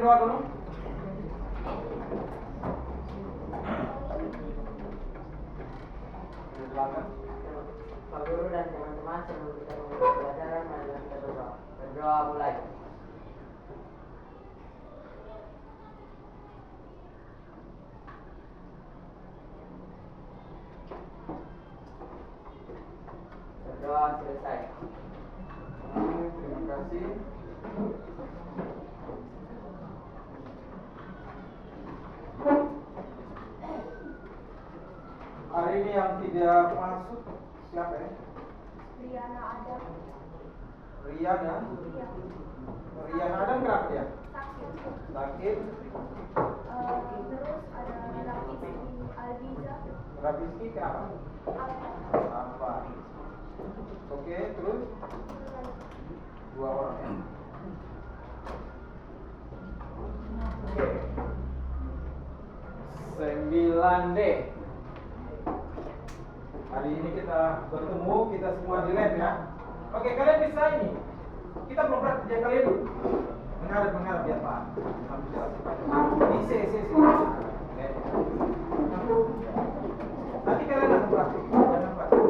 berdoa dulu. Pak Guru dan teman-teman, sebelum kita memulai pelajaran, mari kita berdoa. Berdoa mulai. Berdoa selesai. Terima kasih. Hari ini yang tidak masuk siapa ya? Riana Adam. Riana. Iya. Riana Adam kenapa ya? Sakit. Sakit. Terus ada Rafiski Albiza. Rafiski kenapa? Apa? Oke, terus dua orang ya. Oke. 9D. Hari ini kita bertemu, kita semua di lab ya. Oke, kalian bisa ini. Kita belum praktik ya, kalian menghadap biar Pak. Sambil jelas. Isi. Nanti kalian akan praktik, jangan praktik.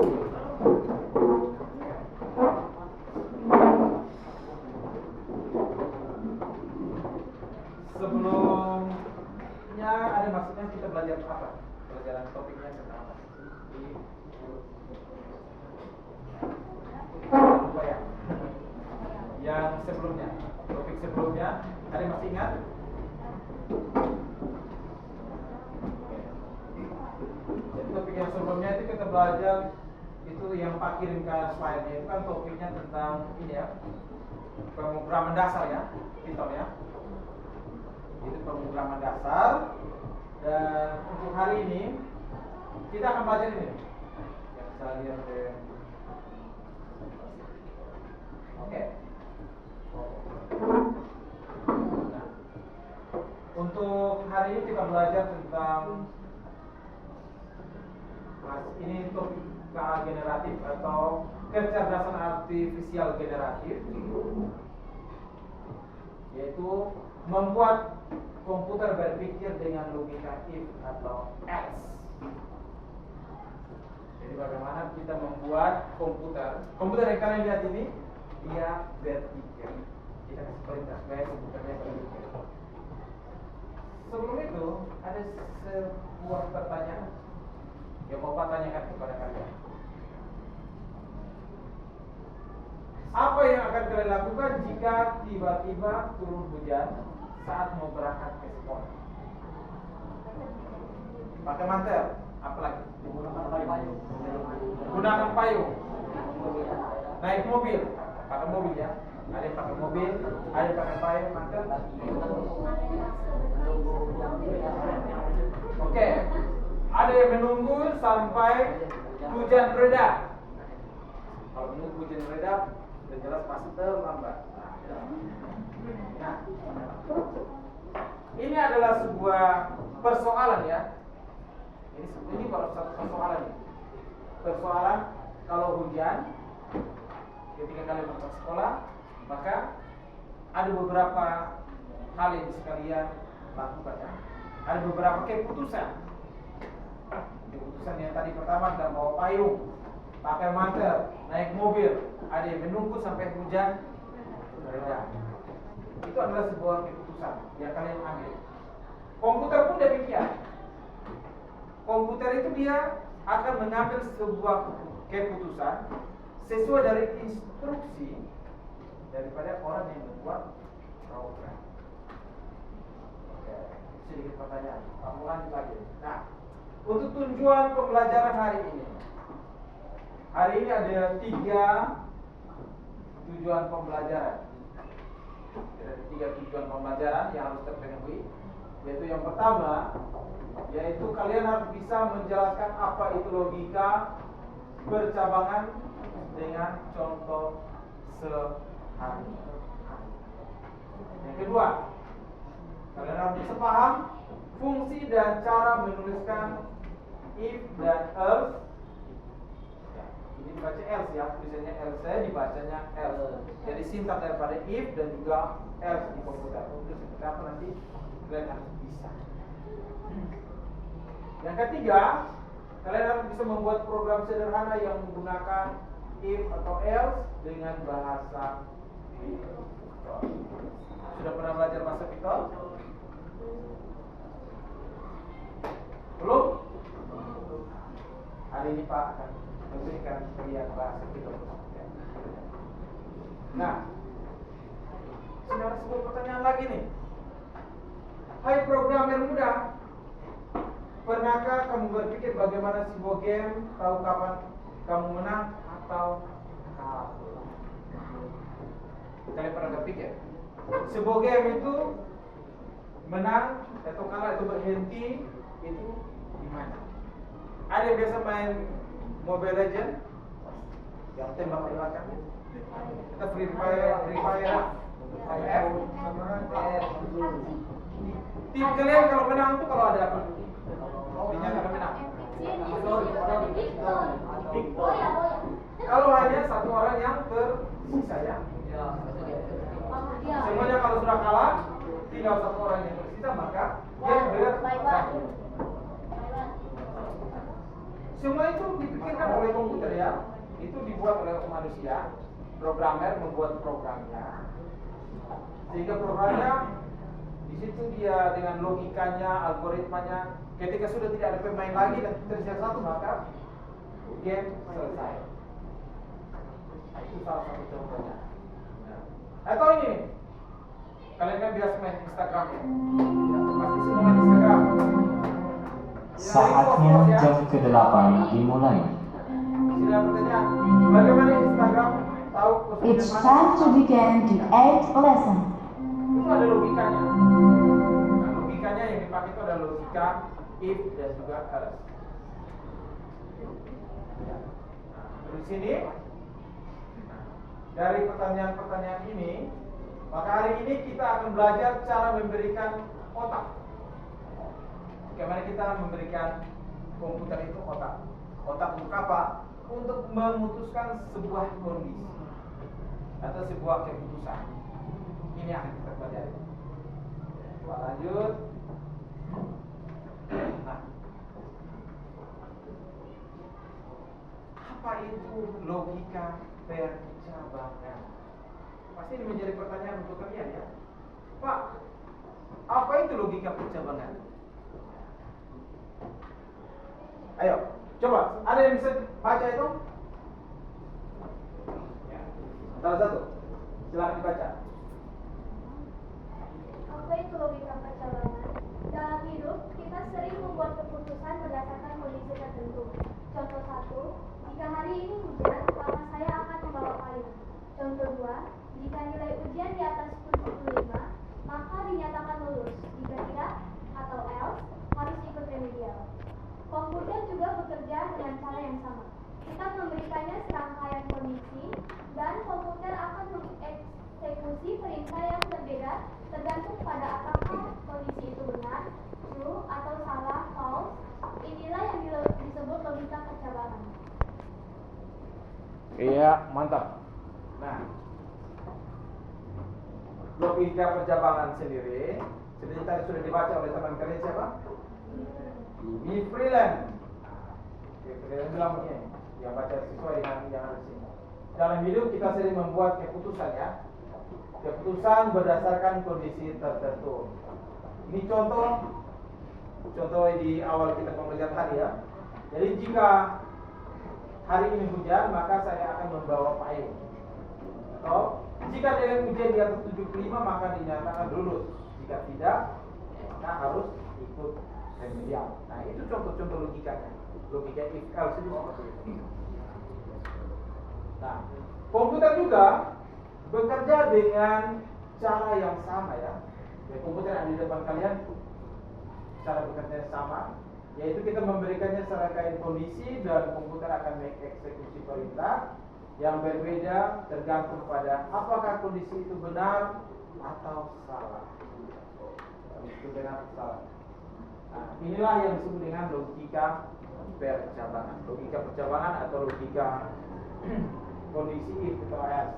Sebelumnya ada maksudnya kita belajar apa? Pelajaran topiknya tentang apa? Lupa ya. Yang sebelumnya, topik sebelumnya, ada yang masih ingat? Jadi topik yang sebelumnya itu kita belajar itu yang Pak kirimkan slide-nya itu kan topiknya tentang ini ya, pemrograman dasar ya, Python ya. Itu pemrograman dasar. Dan untuk hari ini kita akan belajar ini yang saya lihat deh. Oke. Nah, untuk hari ini kita belajar tentang ini topik generatif atau kecerdasan artifisial generatif, yaitu membuat komputer berpikir dengan logika if atau else. Jadi bagaimana kita membuat komputer yang kalian lihat ini dia berpikir. Kita kasih perintah supaya komputernya berpikir. Sebelum itu ada sebuah pertanyaan yang mau Pak tanyakan kepada kalian. Apa yang akan kalian lakukan jika tiba-tiba turun hujan saat mau berangkat ke sekolah? Pakai mantel, apalagi? Gunakan payung. Naik mobil, pakai mobil ya. Ada yang pakai mobil, ada yang pakai payung, mantel. Oke. Ada yang menunggu sampai hujan reda. Kalau menunggu hujan reda, sudah jelas pasti terlambat. Nah, ini adalah sebuah persoalan ya. Ini baru satu persoalan ini. Persoalan kalau hujan ketika kalian masuk sekolah, maka ada beberapa hal yang sekalian lakukan ya. Ada beberapa keputusan yang tadi pertama adalah bawa payung, pakai mantel, naik mobil, ada yang menunggu sampai hujan reda. Itu adalah sebuah keputusan yang kalian ambil. Komputer pun demikian. Komputer itu dia akan mengambil sebuah keputusan sesuai dari instruksi daripada orang yang membuat program. Oke, sedikit pertanyaan. Kamu lanjut lagi. Nah, untuk tujuan pembelajaran hari ini. Hari ini ada 3 tujuan pembelajaran. Ada 3 tujuan pembelajaran yang harus terpenuhi. Yaitu yang pertama, yaitu kalian harus bisa menjelaskan apa itu logika bercabangan dengan contoh sehari. Yang kedua, kalian harus bisa paham fungsi dan cara menuliskan if dan else. Ya, itu Ini dibaca else ya, tulisannya else, saya dibacanya else. Jadi sintaks daripada if dan juga else di komputer. Untuk seperti apa nanti kalian harus bisa. Yang ketiga, kalian harus bisa membuat program sederhana yang menggunakan if atau else dengan bahasa Python. Sudah pernah belajar bahasa Python? Belum? Hari ini Pak akan memberikan kalian bahasa Python. Nah, sudah ada sebuah pertanyaan lagi nih. Hai programmer muda, pernahkah kamu berpikir bagaimana sebuah game tahu kapan kamu menang atau kalah? Kalian pernah berpikir sebuah game itu menang atau kalah atau berhenti itu di mana? Ada yang biasa main Mobile Legend yang tembak-tembakan? Kita Free Fire, FF. Tim kalian kalau menang tuh kalau ada apa? Dinyatakan menang. Kalau hanya satu orang yang tersisa ya. Semuanya kalau sudah kalah, tinggal satu orang yang tersisa maka dia bertanding. Semua itu dipikirkan oleh komputer ya. Itu dibuat oleh manusia. Programmer membuat programnya. Sehingga programnya di situ dia dengan logikanya, algoritmanya, ketika sudah tidak ada pemain lagi dan tersisa satu maka game selesai. Nah, itu salah satu contohnya. Atau ini, kalian kan biasa main Instagram ya? Ya, pasti semua main Instagram. Saatnya jam ke-8 dimulai. Sila bertanya, bagaimana Instagram tahu posisi It's time to begin the 8th lesson. Itu ada logikanya. Nah, logikanya yang dipakai itu ada logika if dan juga else. Ya. Nah, terus sini dari pertanyaan-pertanyaan ini, maka hari ini kita akan belajar cara memberikan otak. Bagaimana kita memberikan komputer itu otak. Otak untuk apa? Untuk memutuskan sebuah kondisi atau sebuah keputusan. Ini yang kita pelajari. Coba lanjut. Nah, apa itu logika percabangan? Pasti ini menjadi pertanyaan untuk kalian ya. Pak, apa itu logika percabangan? Ayo, coba. Ada yang bisa baca itu? Ya. Salah satu. Silakan dibaca. Apa itu logika percabangan? Dalam hidup, kita sering membuat keputusan berdasarkan kondisi tertentu. Contoh 1, jika hari ini hujan, maka saya akan membawa payung. Contoh 2, jika nilai ujian di atas 10,5, maka dinyatakan lulus. Jika tidak, atau else, harus ikut remedial. Komputer juga bekerja dengan cara yang sama. Kita memberikannya serangkaian kondisi, dan komputer akan mengeksekusi perintah yang berbeda tergantung pada apakah kondisi itu benar, true, atau salah, false. Inilah yang disebut logika percabangan. Iya, mantap. Nah, logika percabangan sendiri seperti tadi sudah dibaca oleh teman kalian siapa? Ini freelance. Freelance bilang begini, yang baca sesuai dengan yang ada di sini. Dalam hidup kita sering membuat keputusan ya. Keputusan berdasarkan kondisi tertentu. Ini contoh di awal kita pembelajaran tadi ya. Jadi jika hari ini hujan, maka saya akan membawa payung. Atau jika nilai ujian di atas 75, maka dinyatakan lulus. Jika tidak, maka harus ikut remedial. Nah, itu contoh-contoh logikanya. Logika if else itu seperti itu. Nah, komputer juga bekerja dengan cara yang sama ya. Komputer yang ada di depan kalian cara bekerja sama, yaitu kita memberikannya serangkaian kondisi dan komputer akan mengeksekusi perintah yang berbeda tergantung pada apakah kondisi itu benar atau salah. Itu benar atau salah. Nah, inilah yang disebut dengan logika percabangan. Logika percabangan atau logika kondisi if atau else.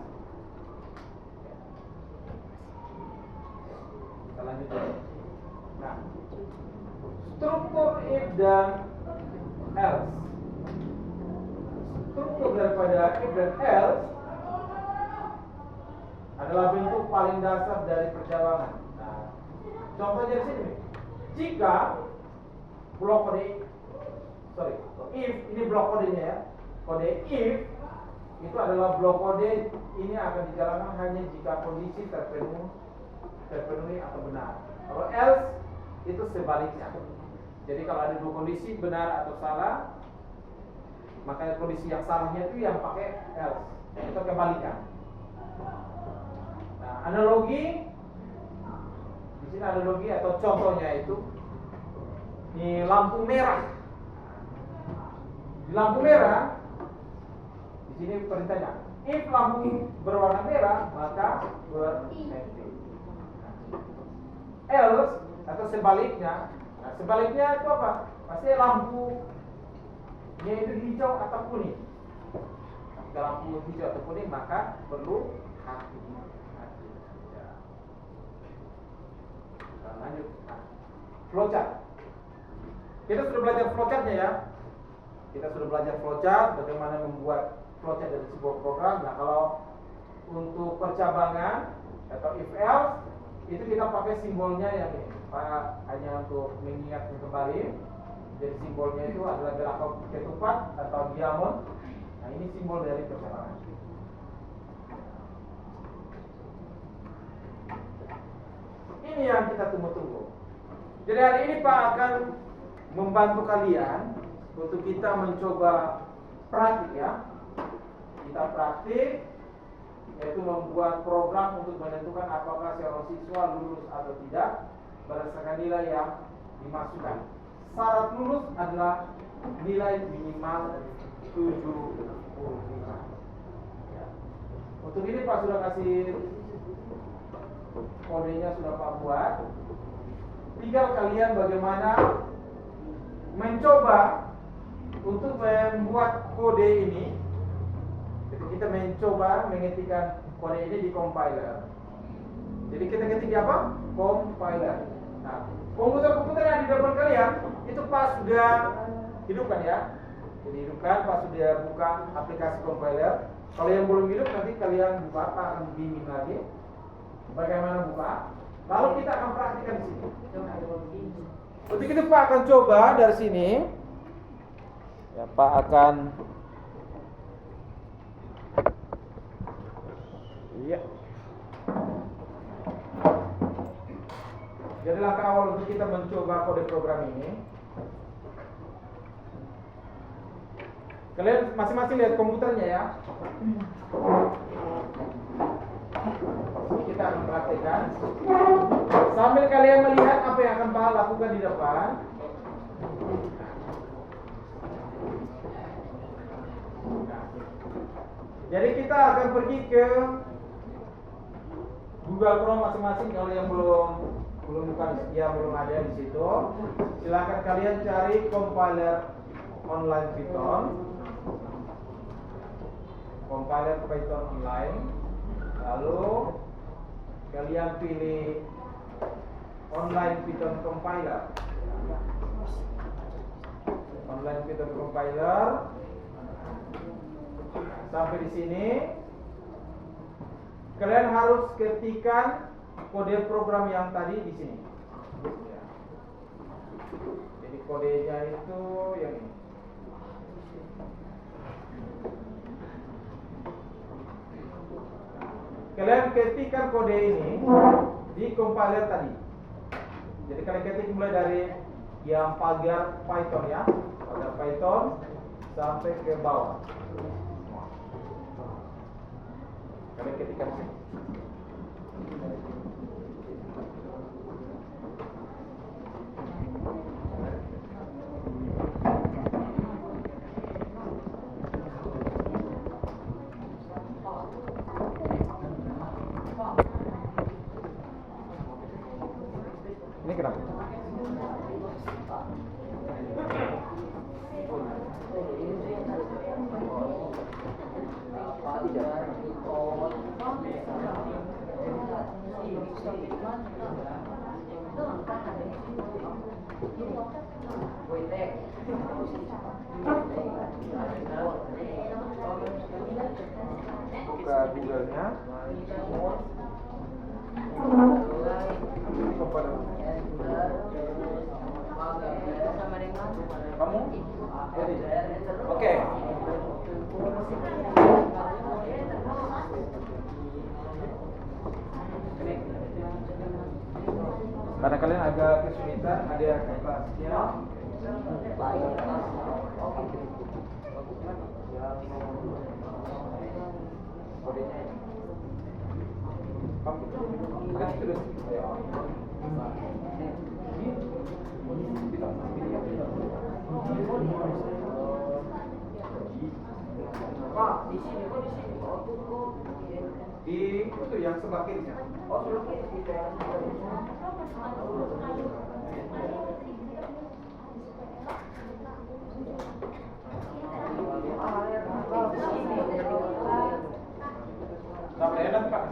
Kita lanjut ya. Nah, struktur if dan else. Struktur daripada if dan else adalah bentuk paling dasar dari percabangan. Nah, contohnya di sini. Jika blok kode if, ini blok kodenya ya. Kode if itu adalah blok kode, ini akan dijalankan hanya jika kondisi terpenuhi atau benar. Kalau else itu sebaliknya. Jadi kalau ada dua kondisi benar atau salah, maka kondisi yang salahnya itu yang pakai else. Itu kebalikan. Nah, analogi di sini analogi atau contohnya itu di lampu merah. Di lampu merah di sini perintahnya, if lampu berwarna merah maka berhenti. Else atau sebaliknya. Nah, sebaliknya itu apa? Pasti lampunya itu hijau atau kuning. Jika lampu hijau atau kuning maka perlu hati. Ya. Kita lanjut. Nah, flowchart. Kita sudah belajar flowchartnya ya. Kita sudah belajar flowchart, bagaimana membuat flowchart dari sebuah program. Nah, kalau untuk percabangan atau if else itu kita pakai simbolnya yang ini. Pak, hanya untuk mengingatnya kembali. Jadi simbolnya itu adalah gerak ketupat atau diamond. Nah, ini simbol dari percabangan. Ini yang kita tunggu-tunggu. Jadi hari ini Pak akan membantu kalian untuk kita mencoba praktik ya. Kita praktik, yaitu membuat program untuk menentukan apakah seorang siswa lulus atau tidak berdasarkan nilai yang dimasukkan. Syarat lulus adalah nilai minimal 75 ya. Untuk ini Pak sudah kasih kodenya, sudah Pak buat. Tinggal kalian bagaimana mencoba untuk membuat kode ini. Jadi kita mencoba mengetikkan kode ini di compiler. Jadi kita ketik di apa? Compiler. Nah, komputer-komputer yang di depan kalian itu Pak sudah hidupkan ya. Jadi hidupkan, Pak sudah buka aplikasi compiler. Kalau yang belum hidup nanti kalian buka, Pak akan bimbing lagi bagaimana buka. Lalu kita akan praktikkan di sini. Untuk itu Pak akan coba dari sini. Ya, Pak akan iya. Jadi langkah awal untuk kita mencoba kode program ini. Kalian masing-masing lihat komputernya ya. Kita akan praktekkan. Sambil kalian melihat apa yang akan Pak lakukan di depan. Jadi kita akan pergi ke Google Chrome masing-masing. Kalau yang belum ada di situ, silakan kalian cari compiler online Python, compiler Python online. Lalu kalian pilih online Python compiler, online Python compiler. Sampai di sini kalian harus ketikkan kode program yang tadi di sini. Ya. Jadi kodenya itu yang ini. Kalian ketikkan kode ini di compiler tadi. Jadi kalian ketik mulai dari yang pagar Python ya, pagar Python sampai ke bawah. Kalian ketikkan sini. Ini kenapa? Buka Google-nya. Kamu? Oke. Karena kalian agak kesulitan, ada kertasnya. Pak, di sini kok di sini? Oh, tuh. Di itu yang sebelah kirinya. Oh, sebelah kiri di daerah. Nah, enak Pak.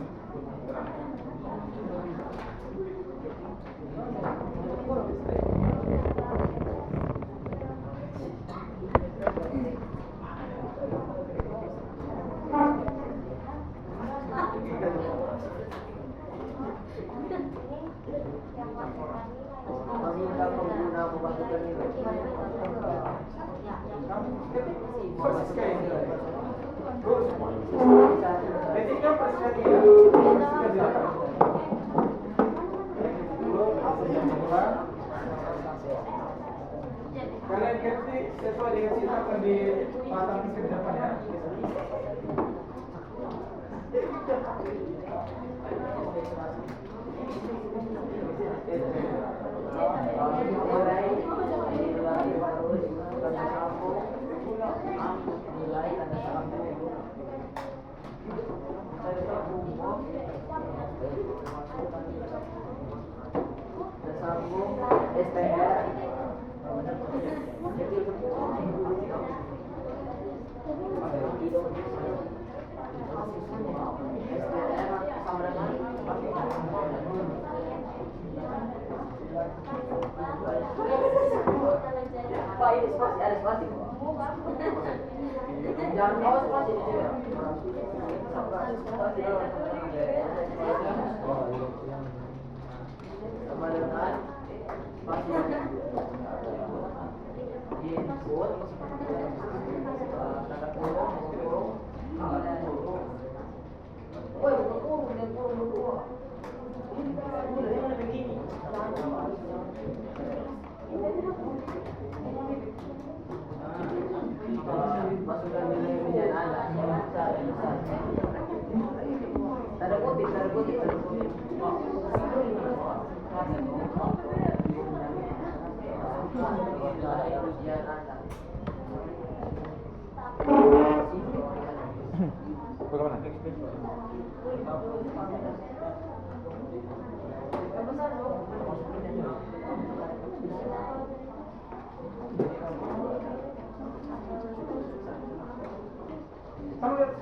Meminta pengguna pemasukan ini. Persis kayak ini. Terus semua. Basicnya persis kayak ini. Kalian ketik sesuai dengan sisa akan dipasang ke depan ya. SPR Pak, ini spasi, ada spasi. Jangan bawa spasi di sini. Sama dengan spasi input tanda kurung woi bukan kurung dan kurung berdua ini udah begini masukkan nilai ujian Anda tanda kutip ujian Anda Bagaimana? Kamu lihat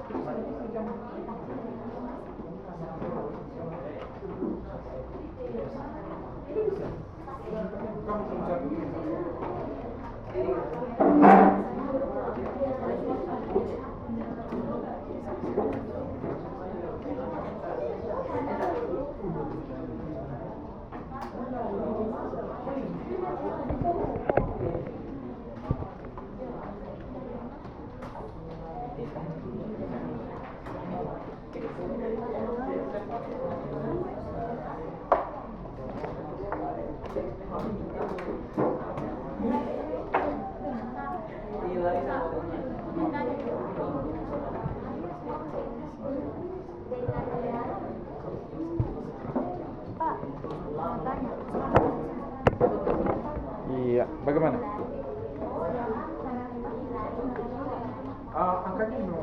Iya, bagaimana? Angkanya belum.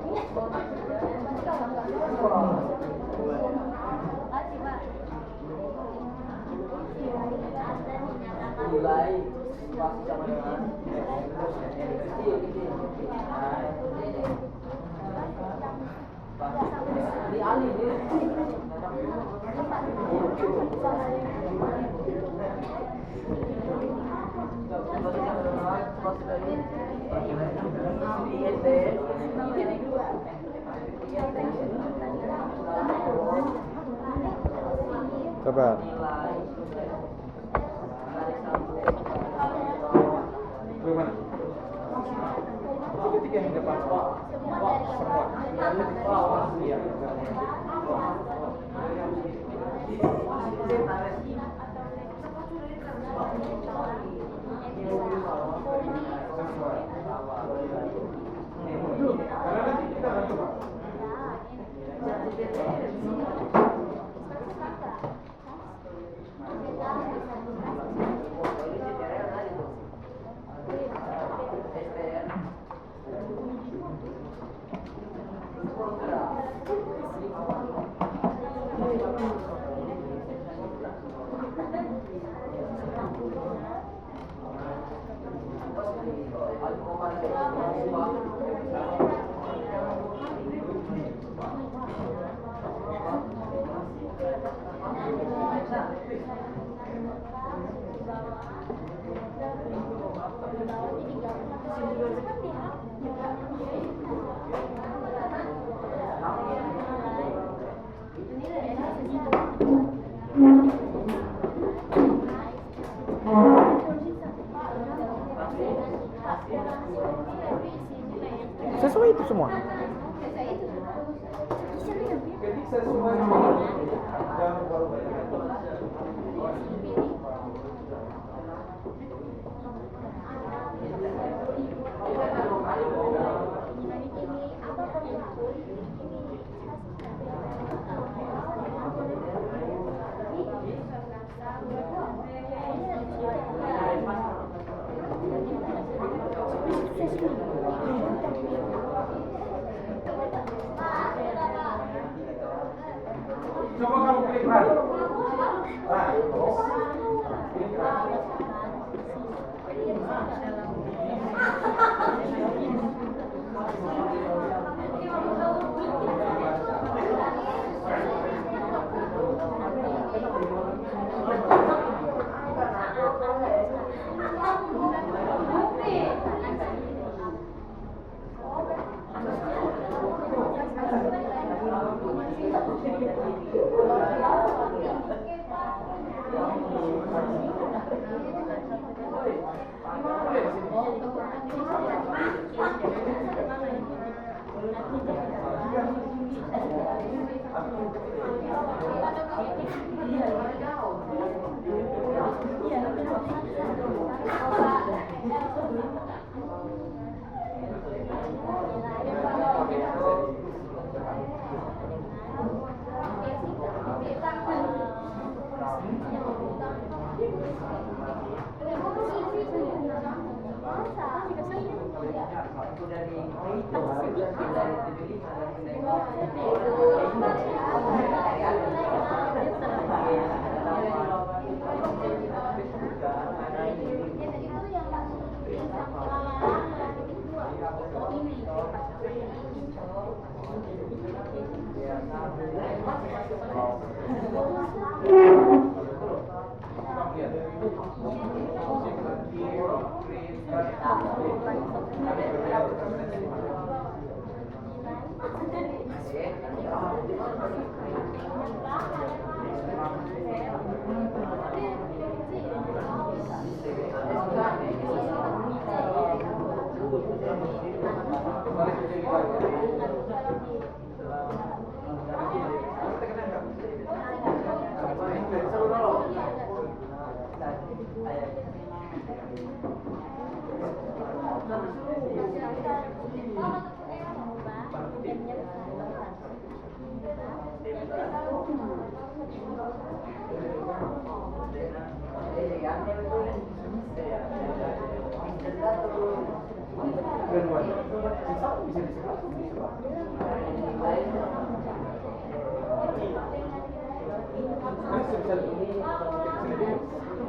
Mulai spasi sama dengan Di Ali dia. Sabar. Bagaimana? Ketiga yang depan. Semua. Iya. Karena nanti kita akan coba. Sesuai itu semua. Ketik sesuai jangan baru coba kamu klik right.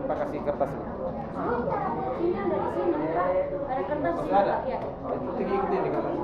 Kita kasih kertas ini. Ada kertas Masih ada? Itu tinggi ikutin di kertas.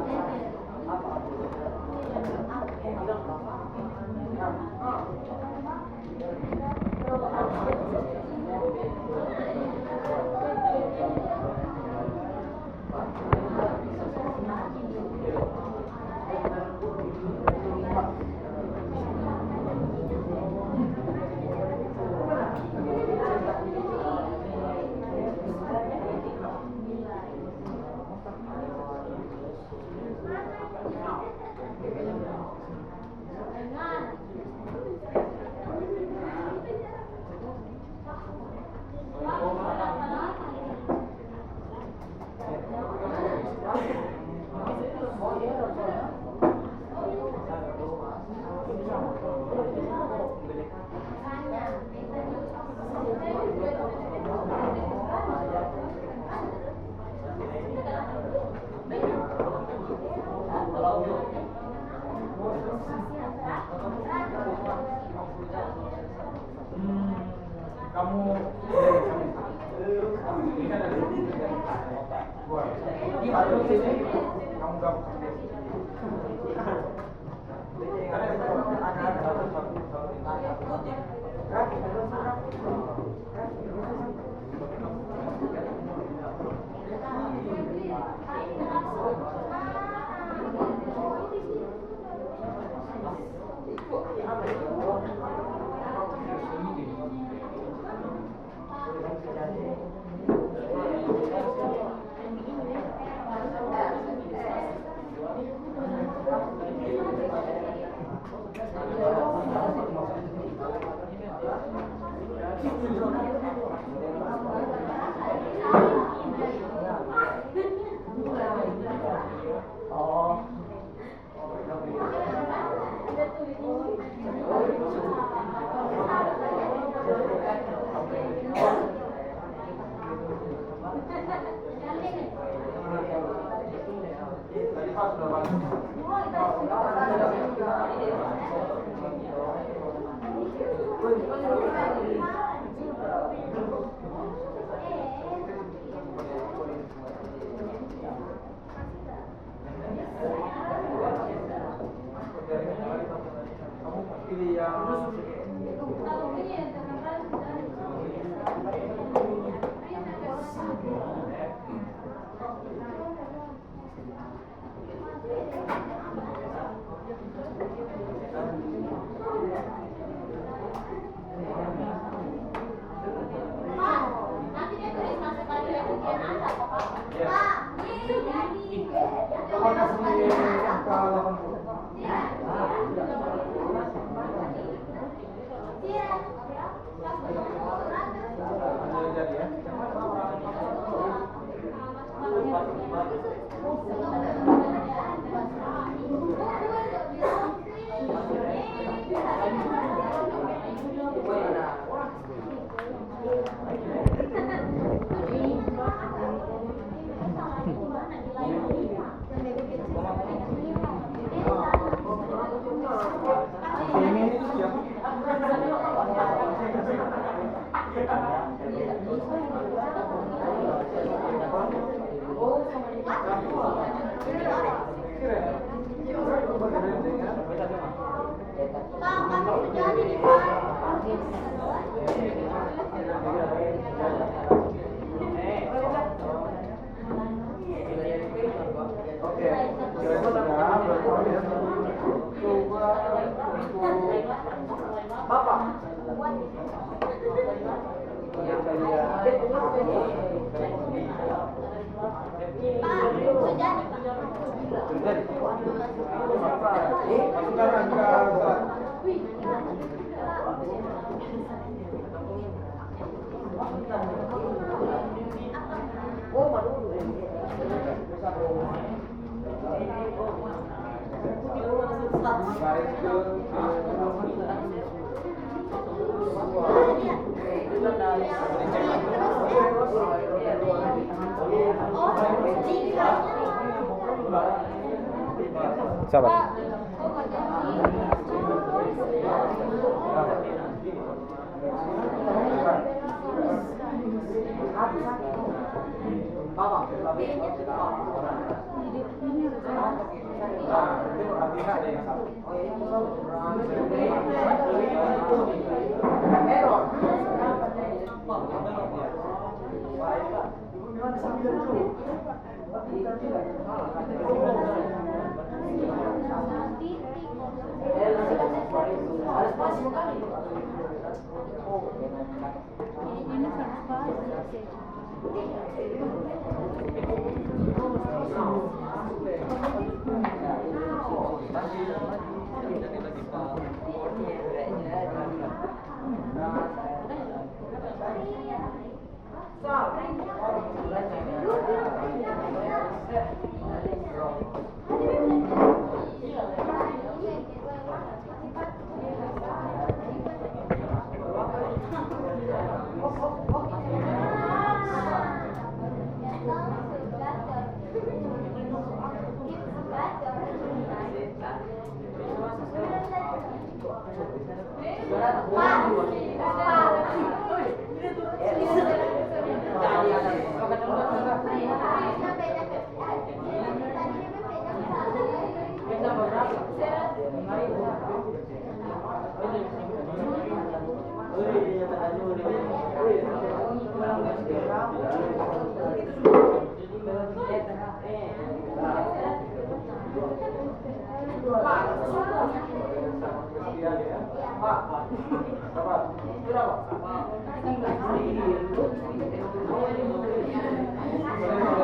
Kamu ini kan ada dua. Kamu gabung pilih yang nanti dia tulis masuk lagi ya ujian ada kok Pak. kalau kasih angka 80. Jadi ya. Sabar. Nah, itu artinya ada yang salah. Error. Harus masuk kali.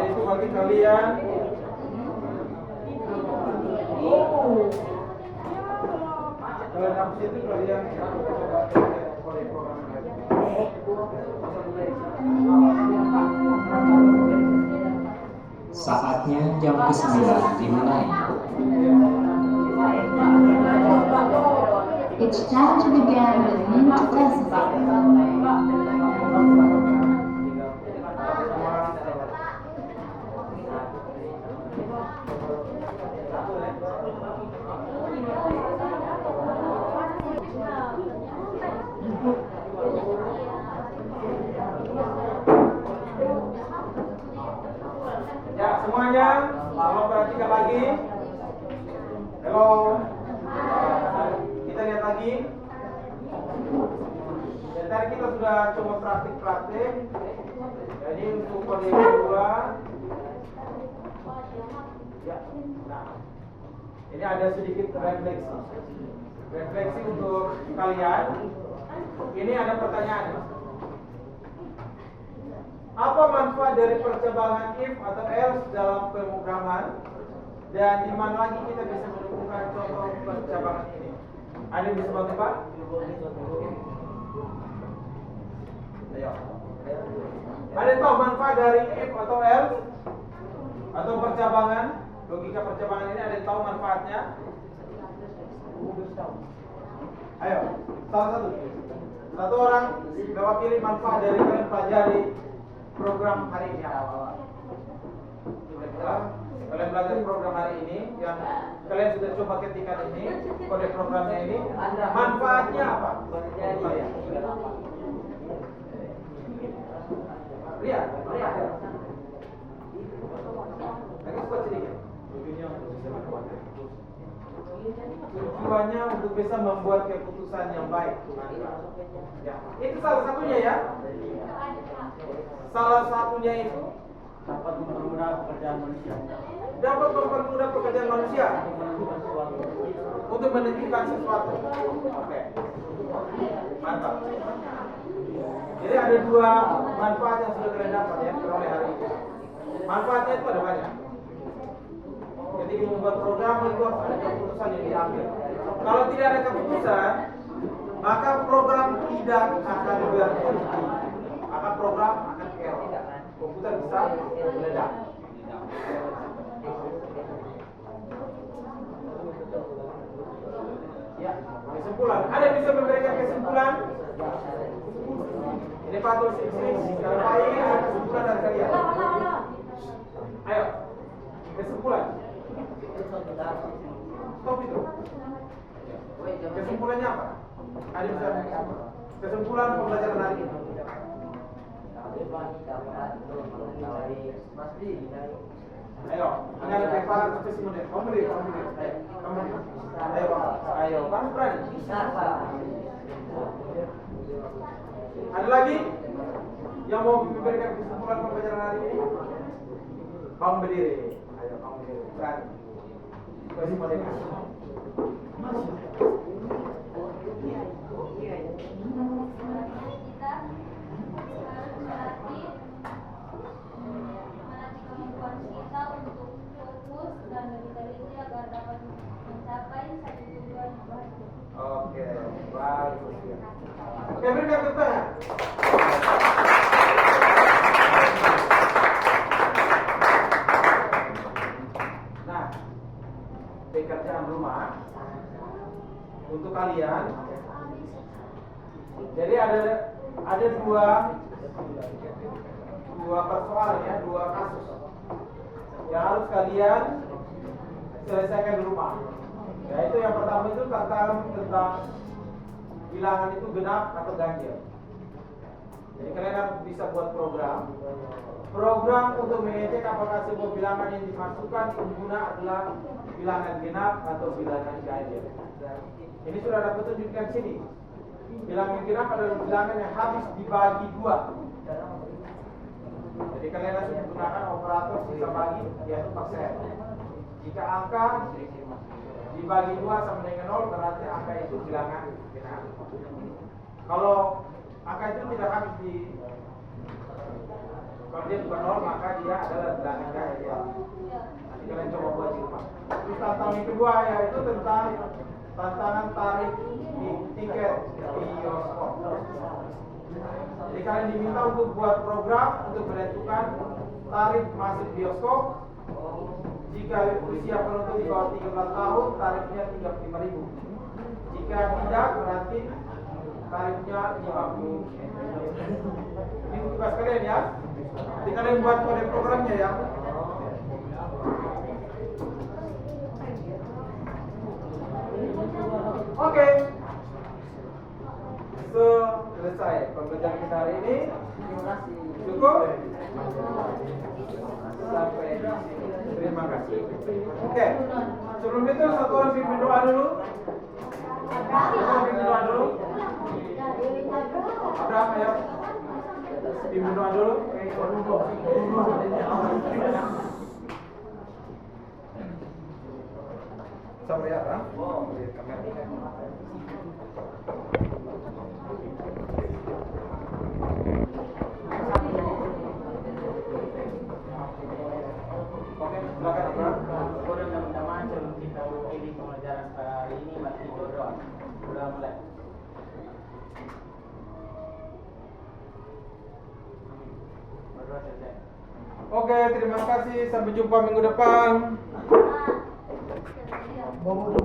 Itu bagi kalian. Kalian habis itu kalian coba oleh program ini. Saatnya jam ke-9 dimulai. It's time to begin the new lesson. Ya, semuanya tolong perhatikan lagi. Halo. Kita lihat lagi. Dan tadi kita sudah coba praktik-praktik. Jadi untuk kode kedua, ya. Nah, ini ada sedikit refleksi. Refleksi untuk kalian. Ini ada pertanyaan. Apa manfaat dari percabangan if atau else dalam pemrograman? Dan di mana lagi kita bisa menemukan contoh percabangan ini? Ada yang bisa bantu Pak? Ayo. Ada yang tahu manfaat dari if atau else atau percabangan? Logika percabangan ini ada yang tahu manfaatnya? Ayo, salah satu. Satu orang mewakili manfaat dari kalian pelajari program hari ini apa? Kalian belajar program hari ini yang kalian sudah coba ketikkan ini, kode programnya ini, manfaatnya apa? Lihat. Lagi buat sedikit. Tujuannya untuk bisa membuat keputusan yang baik. Ya, itu salah satunya ya. Salah satunya itu dapat mempermudah pekerjaan manusia. Dapat mempermudah pekerjaan manusia untuk menentukan sesuatu. Oke. Mantap. Jadi ada dua manfaat yang sudah kalian dapat ya peroleh hari ini. Manfaatnya itu ada banyak. Ketika membuat program itu harus ada keputusan yang diambil. Kalau tidak ada keputusan, maka program tidak akan berfungsi. Maka program akan error. Komputer bisa meledak. Ya, kesimpulan. Ada yang bisa memberikan kesimpulan? Ini patut sih. Kalau baik, kesimpulan dari kalian. Ayo, kesimpulan. Stop itu. Kesimpulannya apa? Ada yang bisa kesimpulan pembelajaran hari ini. Ayo, ini ada paper spesimen. Kamu beli. Ayo, kamu beli. Ayo, Pak. Ayo, kamu berani. Ada lagi yang mau memberikan kesimpulan pembelajaran hari ini? Kamu berdiri. Ayo, kamu berdiri. Berani. Kasih mereka. Kita harus melatih kemampuan kita untuk fokus dan lebih teliti agar dapat mencapai satu tujuan yang baik. Oke, bagus ya. Oke, berikan tepuk tangan. Nah, pekerjaan rumah untuk kalian. Jadi ada dua persoalan ya, dua kasus yang harus kalian selesaikan di rumah. Yaitu yang pertama itu tentang bilangan itu genap atau ganjil. Jadi kalian harus bisa buat program untuk mengecek apakah sebuah bilangan yang dimasukkan di pengguna adalah bilangan genap atau bilangan ganjil. Ini sudah ada petunjukkan sini. Bilangan genap adalah bilangan yang habis dibagi 2. Jadi kalian harus menggunakan operator sisa bagi yaitu persen. Jika angka dibagi 2 sama dengan 0 berarti angka itu bilangan genap. Kalau angka itu tidak habis kalau dia bukan 0 maka dia adalah bilangan ganjil. Nanti kalian coba buat di rumah. Terus tantangan yang kedua yaitu tentang tantangan tarif di tiket di bioskop. Jadi kalian diminta untuk buat program untuk menentukan tarif masuk bioskop. Jika usia penonton di bawah 13 tahun, tarifnya 35.000. Jika tidak, berarti tarifnya 50. Ini tugas kalian ya. Jadi kalian buat kode programnya ya. Oke. Selesai pembelajaran kita hari ini. Cukup? Sampai di sini. Terima kasih. Oke. Sebelum itu satu orang pimpin doa dulu. Pimpin doa dulu. Abraham ayo. Pimpin doa dulu. Sampai ya, Abraham. Lihat kamera. Oke, silakan Abraham. Kepada teman-teman sebelum kita ini pembelajaran pada hari ini masih berdoa. Sudah mulai. Berdoa selesai. Oke, terima kasih. Sampai jumpa minggu depan.